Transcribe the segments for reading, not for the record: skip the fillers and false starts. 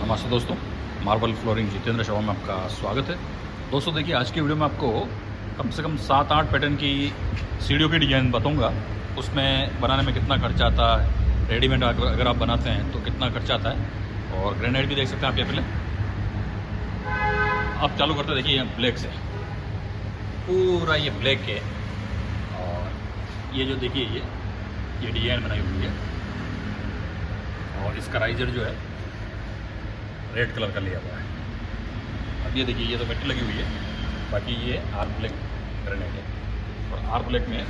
नमस्ते दोस्तों, marble flooring Jitendra Sharma में आपका स्वागत है। दोस्तों देखिए, आज की वीडियो में आपको कम से कम 7-8 पैटर्न की सीढ़ियों की डिज़ाइन बताऊंगा। उसमें बनाने में कितना खर्चा आता है, रेडीमेड अगर आप बनाते हैं तो कितना खर्चा आता है। और ग्रेनाइट भी देख सकते हैं आप। ये पहले आप चालू करते देखिए ब्लैक से, पूरा ये ब्लैक है। और ये जो देखिए ये डिज़ाइन बनाई हुई है और इसका राइजर जो है रेड कलर का लिया हुआ है। अब ये देखिए, ये तो मिट्टी लगी हुई है, बाकी ये आर्क ब्लैक ग्रेनाइट है। और आर्क ब्लैक में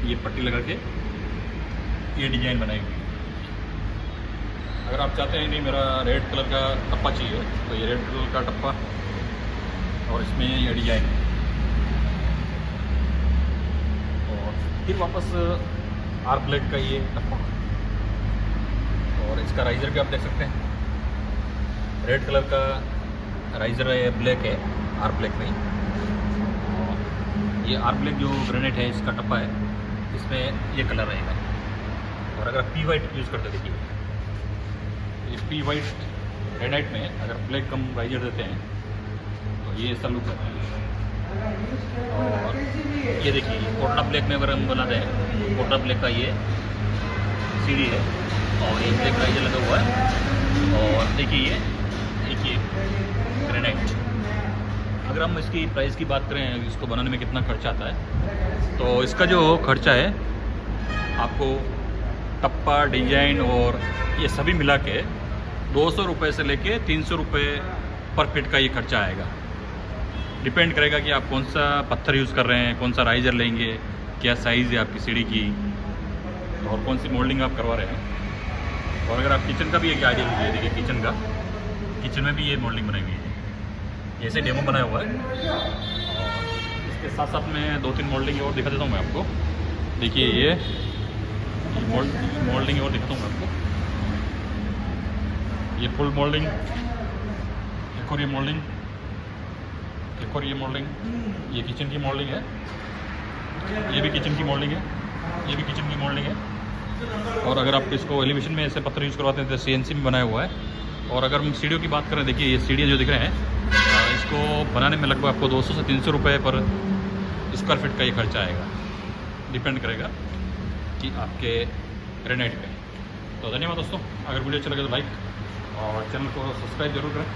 ये पट्टी लगा के ये डिज़ाइन बनाई हुई है। अगर आप चाहते हैं नहीं मेरा रेड कलर का टप्पा चाहिए तो ये रेड कलर का टप्पा और इसमें ये डिज़ाइन है। और फिर वापस आर्क ब्लैक का ये टप्पा और इसका राइजर भी आप देख सकते हैं। रेड कलर का राइजर है, ब्लैक है, आर्क ब्लैक में। और ये आर्क ब्लैक जो ग्रेनाइट है इसका टप्पा है, इसमें ये कलर रहेगा। और अगर पी वाइट यूज़ करते देखिए, ये पी वाइट ग्रेनाइट में अगर ब्लैक कम राइजर देते हैं तो ये ऐसा लुक है। और ये देखिए, कोटला ब्लैक में अगर हम बनाते हैं, कोटला ब्लैक का ये सीढ़ी है और ये ब्लैक राइजर लगा हुआ है। और देखिए ये ग्रेनाइट, अगर हम इसकी प्राइस की बात करें, इसको बनाने में कितना खर्चा आता है, तो इसका जो खर्चा है आपको टप्पा, डिजाइन और ये सभी मिला के 200 रुपये से लेके 300 रुपये पर फीट का ये खर्चा आएगा। डिपेंड करेगा कि आप कौन सा पत्थर यूज़ कर रहे हैं, कौन सा राइजर लेंगे, क्या साइज़ है आपकी सीढ़ी की और कौन सी मोल्डिंग आप करवा रहे हैं। और अगर आप किचन का भी एक आइडिया लीजिए, देखिए किचन में भी ये मोल्डिंग बनाई हुई है, जैसे डेमो बनाया हुआ है। और इसके साथ साथ में 2-3 मोल्डिंग और दिखा देता हूँ मैं आपको। देखिए ये मोल्डिंग और दिखाता हूँ मैं आपको। ये फुल मोल्डिंग, एक और ये मोल्डिंग, एक और ये मोल्डिंग, ये किचन की मोल्डिंग है, ये भी किचन की मोल्डिंग है, ये भी किचन की मोल्डिंग है। और अगर आप इसको एलिवेशन में ऐसे पत्थर यूज़ करवाते हैं तो CNC में बनाया हुआ है। और अगर हम सीढ़ियों की बात करें, देखिए ये सीढ़ियाँ जो दिख रहे हैं, इसको बनाने में लगभग आपको 200 से 300 रुपये पर स्क्वायर फीट का ये खर्चा आएगा। डिपेंड करेगा कि आपके ग्रेनाइट पे। तो धन्यवाद दोस्तों, अगर वीडियो अच्छा लगे तो लाइक और चैनल को सब्सक्राइब जरूर करें।